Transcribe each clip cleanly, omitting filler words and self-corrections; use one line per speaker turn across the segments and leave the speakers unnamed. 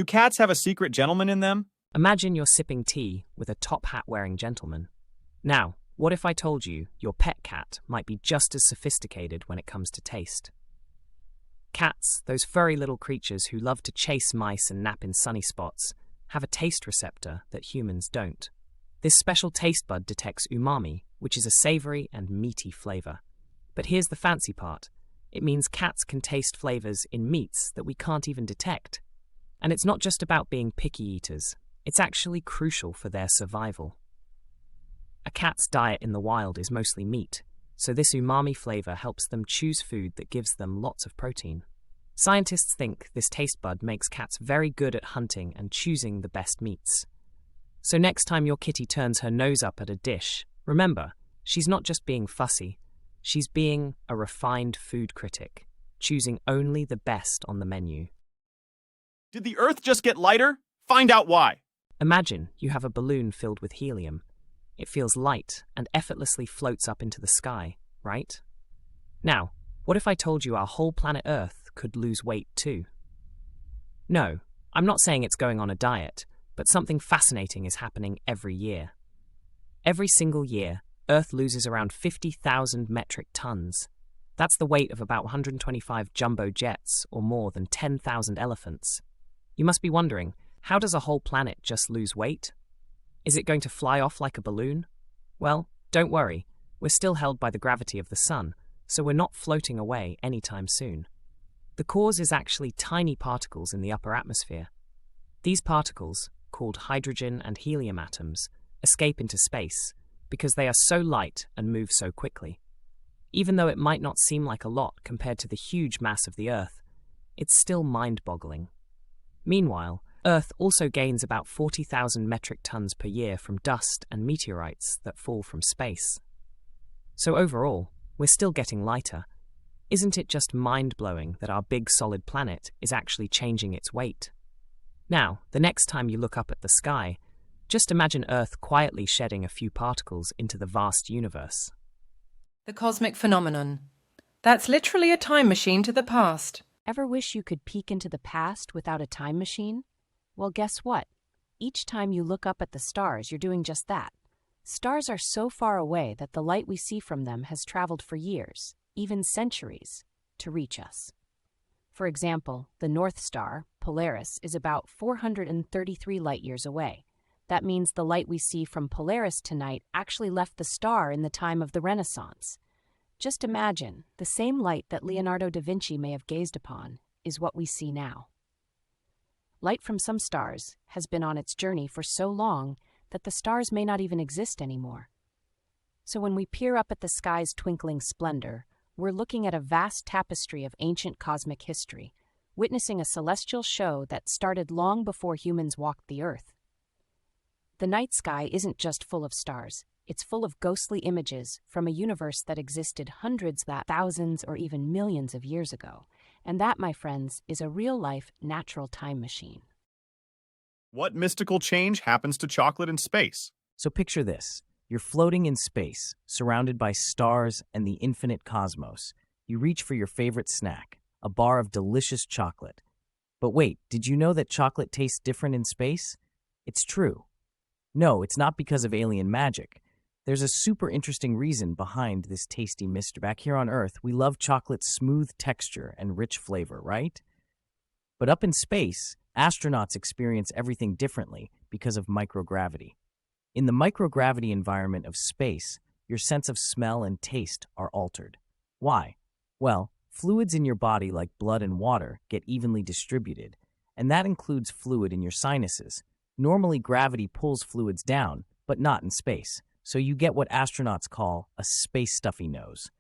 Do cats have a secret gentleman in them?
Imagine you're sipping tea with a top hat-wearing gentleman. Now, what if I told you your pet cat might be just as sophisticated when it comes to taste? Cats, those furry little creatures who love to chase mice and nap in sunny spots, have a taste receptor that humans don't. This special taste bud detects umami, which is a savory and meaty flavor. But here's the fancy part. It means cats can taste flavors in meats that we can't even detect. And it's not just about being picky eaters. It's actually crucial for their survival. A cat's diet in the wild is mostly meat, so this umami flavor helps them choose food that gives them lots of protein. Scientists think this taste bud makes cats very good at hunting and choosing the best meats. So next time your kitty turns her nose up at a dish, remember, she's not just being fussy, she's being a refined food critic, choosing only the best on the menu.
Did the Earth just get lighter? Find out why.
Imagine you have a balloon filled with helium. It feels light and effortlessly floats up into the sky, right? Now, what if I told you our whole planet Earth could lose weight too? No, I'm not saying it's going on a diet, but something fascinating is happening every year. Every single year, Earth loses around 50,000 metric tons. That's the weight of about 125 jumbo jets or more than 10,000 elephants. You must be wondering, how does a whole planet just lose weight? Is it going to fly off like a balloon? Well, don't worry, we're still held by the gravity of the sun, so we're not floating away anytime soon. The cause is actually tiny particles in the upper atmosphere. These particles, called hydrogen and helium atoms, escape into space because they are so light and move so quickly. Even though it might not seem like a lot compared to the huge mass of the Earth, it's still mind-boggling. Meanwhile, Earth also gains about 40,000 metric tons per year from dust and meteorites that fall from space. So overall, we're still getting lighter. Isn't it just mind-blowing that our big solid planet is actually changing its weight? Now, the next time you look up at the sky, just imagine Earth quietly shedding a few particles into the vast universe.
The cosmic phenomenon. That's literally a time machine to the past.
Ever wish you could peek into the past without a time machine? Well, guess what? Each time you look up at the stars, you're doing just that. Stars are so far away that the light we see from them has traveled for years, even centuries, to reach us. For example, the North Star, Polaris, is about 433 light-years away. That means the light we see from Polaris tonight actually left the star in the time of the Renaissance. Just imagine, the same light that Leonardo da Vinci may have gazed upon is what we see now. Light from some stars has been on its journey for so long that the stars may not even exist anymore. So when we peer up at the sky's twinkling splendor, we're looking at a vast tapestry of ancient cosmic history, witnessing a celestial show that started long before humans walked the earth. The night sky isn't just full of stars, it's full of ghostly images from a universe that existed hundreds, thousands, or even millions of years ago. And that, my friends, is a real-life, natural time machine.
What mystical change happens to chocolate in space?
So picture this. You're floating in space, surrounded by stars and the infinite cosmos. You reach for your favorite snack, a bar of delicious chocolate. But wait, did you know that chocolate tastes different in space? It's true. No, it's not because of alien magic. There's a super interesting reason behind this tasty mystery. Back here on Earth, we love chocolate's smooth texture and rich flavor, right? But up in space, astronauts experience everything differently because of microgravity. In the microgravity environment of space, your sense of smell and taste are altered. Why? Well, fluids in your body like blood and water get evenly distributed, and that includes fluid in your sinuses. Normally, gravity pulls fluids down, but not in space. So you get what astronauts call a space stuffy nose.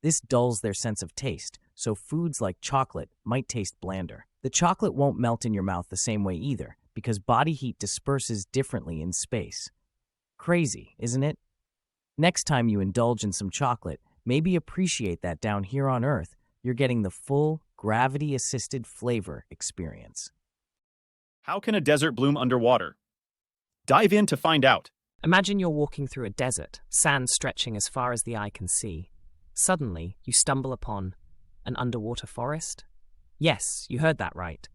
This dulls their sense of taste, so foods like chocolate might taste blander. The chocolate won't melt in your mouth the same way either, because body heat disperses differently in space. Crazy, isn't it? Next time you indulge in some chocolate, maybe appreciate that down here on Earth, you're getting the full, gravity-assisted flavor experience.
How can a desert bloom underwater? Dive in to find out.
Imagine you're walking through a desert, sand stretching as far as the eye can see. Suddenly, you stumble upon an underwater forest. Yes, you heard that right.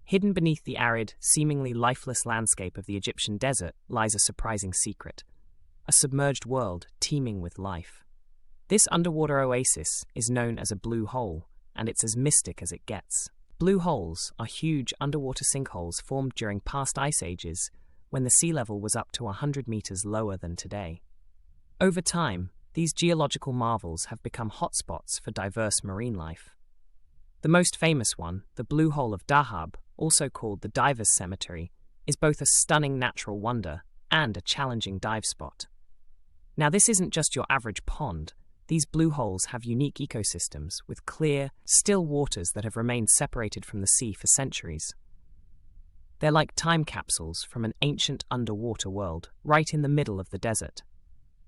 Hidden beneath the arid, seemingly lifeless landscape of the Egyptian desert lies a surprising secret: a submerged world teeming with life. This underwater oasis is known as a blue hole, and it's as mystic as it gets. Blue holes are huge underwater sinkholes formed during past ice ages when the sea level was up to 100 meters lower than today. Over time, these geological marvels have become hotspots for diverse marine life. The most famous one, the Blue Hole of Dahab, also called the Divers Cemetery, is both a stunning natural wonder and a challenging dive spot. Now, this isn't just your average pond. These blue holes have unique ecosystems with clear, still waters that have remained separated from the sea for centuries. They're like time capsules from an ancient underwater world, right in the middle of the desert.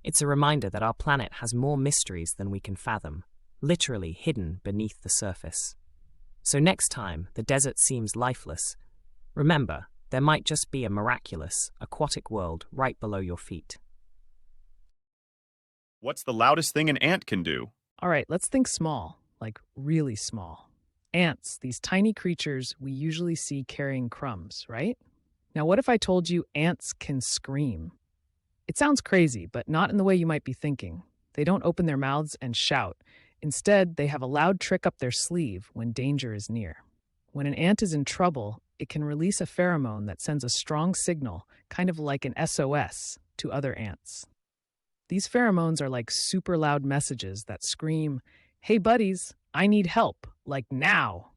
It's a reminder that our planet has more mysteries than we can fathom, literally hidden beneath the surface. So next time the desert seems lifeless, remember, there might just be a miraculous, aquatic world right below your feet.
What's the loudest thing an ant can do?
All right, let's think small, like really small. Ants, these tiny creatures we usually see carrying crumbs, right? Now, what if I told you ants can scream? It sounds crazy, but not in the way you might be thinking. They don't open their mouths and shout. Instead, they have a loud trick up their sleeve when danger is near. When an ant is in trouble, it can release a pheromone that sends a strong signal, kind of like an SOS, to other ants. These pheromones are like super loud messages that scream, "Hey buddies, I need help, like now."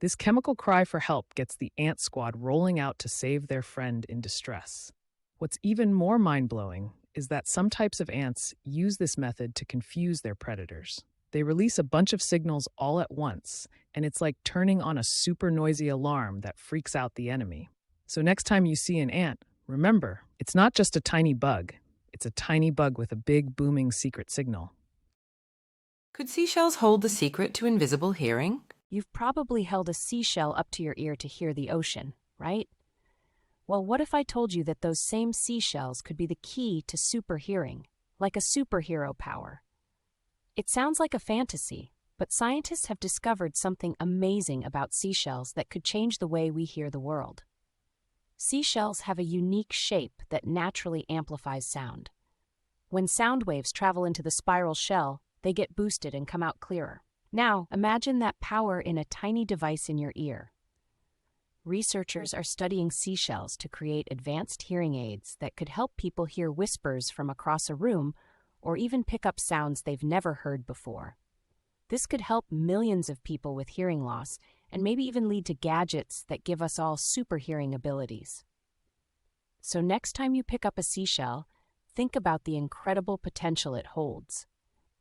This chemical cry for help gets the ant squad rolling out to save their friend in distress. What's even more mind-blowing is that some types of ants use this method to confuse their predators. They release a bunch of signals all at once, and it's like turning on a super noisy alarm that freaks out the enemy. So next time you see an ant, remember, it's not just a tiny bug. It's a tiny bug with a big, booming secret signal.
Could seashells hold the secret to invisible hearing?
You've probably held a seashell up to your ear to hear the ocean, right? Well, what if I told you that those same seashells could be the key to super hearing, like a superhero power? It sounds like a fantasy, but scientists have discovered something amazing about seashells that could change the way we hear the world. Seashells have a unique shape that naturally amplifies sound. When sound waves travel into the spiral shell, they get boosted and come out clearer. Now, imagine that power in a tiny device in your ear. Researchers are studying seashells to create advanced hearing aids that could help people hear whispers from across a room or even pick up sounds they've never heard before. This could help millions of people with hearing loss and maybe even lead to gadgets that give us all super hearing abilities. So next time you pick up a seashell, think about the incredible potential it holds.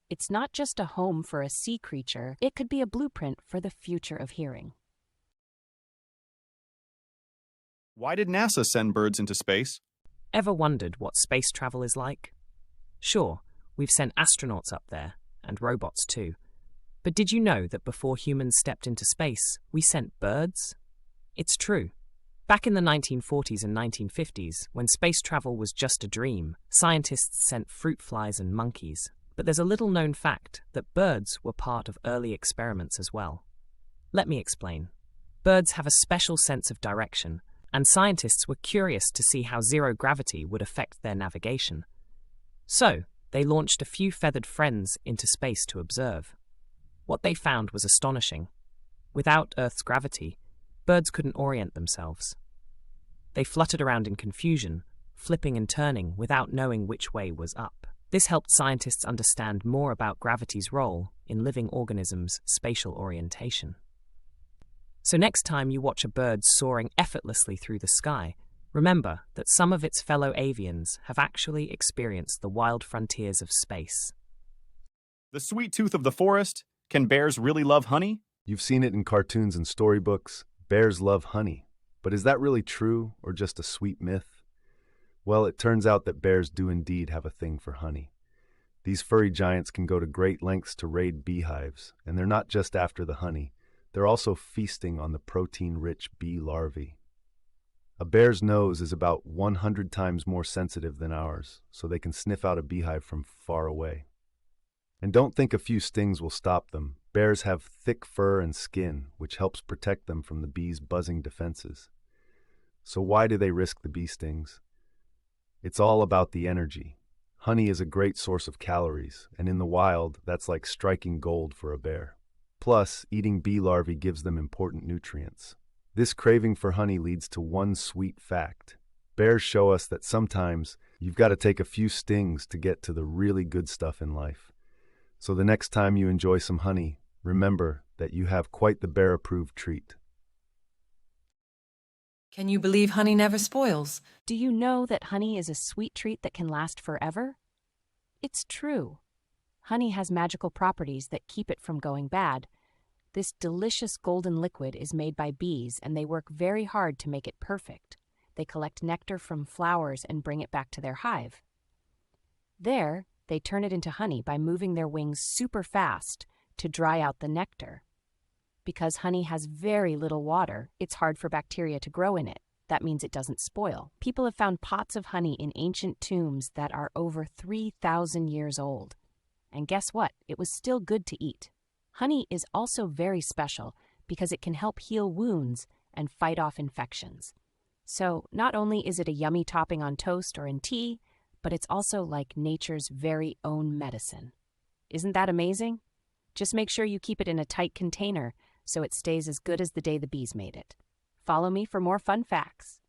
It's not just a home for a sea creature, it could be a blueprint for the future of hearing.
Why did NASA send birds into space?
Ever wondered what space travel is like? Sure, we've sent astronauts up there, and robots too. But did you know that before humans stepped into space, we sent birds? It's true. Back in the 1940s and 1950s, when space travel was just a dream, scientists sent fruit flies and monkeys. But there's a little-known fact that birds were part of early experiments as well. Let me explain. Birds have a special sense of direction, and scientists were curious to see how zero gravity would affect their navigation. So, they launched a few feathered friends into space to observe. What they found was astonishing. Without Earth's gravity, birds couldn't orient themselves. They fluttered around in confusion, flipping and turning without knowing which way was up. This helped scientists understand more about gravity's role in living organisms' spatial orientation. So next time you watch a bird soaring effortlessly through the sky, remember that some of its fellow avians have actually experienced the wild frontiers of space.
The sweet tooth of the forest. Can bears really love honey?
You've seen it in cartoons and storybooks. Bears love honey. But is that really true or just a sweet myth? Well, it turns out that bears do indeed have a thing for honey. These furry giants can go to great lengths to raid beehives, and they're not just after the honey. They're also feasting on the protein-rich bee larvae. A bear's nose is about 100 times more sensitive than ours, so they can sniff out a beehive from far away. And don't think a few stings will stop them. Bears have thick fur and skin, which helps protect them from the bees' buzzing defenses. So why do they risk the bee stings? It's all about the energy. Honey is a great source of calories, and in the wild, that's like striking gold for a bear. Plus, eating bee larvae gives them important nutrients. This craving for honey leads to one sweet fact. Bears show us that sometimes you've got to take a few stings to get to the really good stuff in life. So the next time you enjoy some honey, remember that you have quite the bear-approved treat.
Can you believe honey never spoils?
Do you know that honey is a sweet treat that can last forever? It's true. Honey has magical properties that keep it from going bad. This delicious golden liquid is made by bees, and they work very hard to make it perfect. They collect nectar from flowers and bring it back to their hive. There, they turn it into honey by moving their wings super fast to dry out the nectar. Because honey has very little water, it's hard for bacteria to grow in it. That means it doesn't spoil. People have found pots of honey in ancient tombs that are over 3,000 years old. And guess what? It was still good to eat. Honey is also very special because it can help heal wounds and fight off infections. So not only is it a yummy topping on toast or in tea, but it's also like nature's very own medicine. Isn't that amazing? Just make sure you keep it in a tight container so it stays as good as the day the bees made it. Follow me for more fun facts.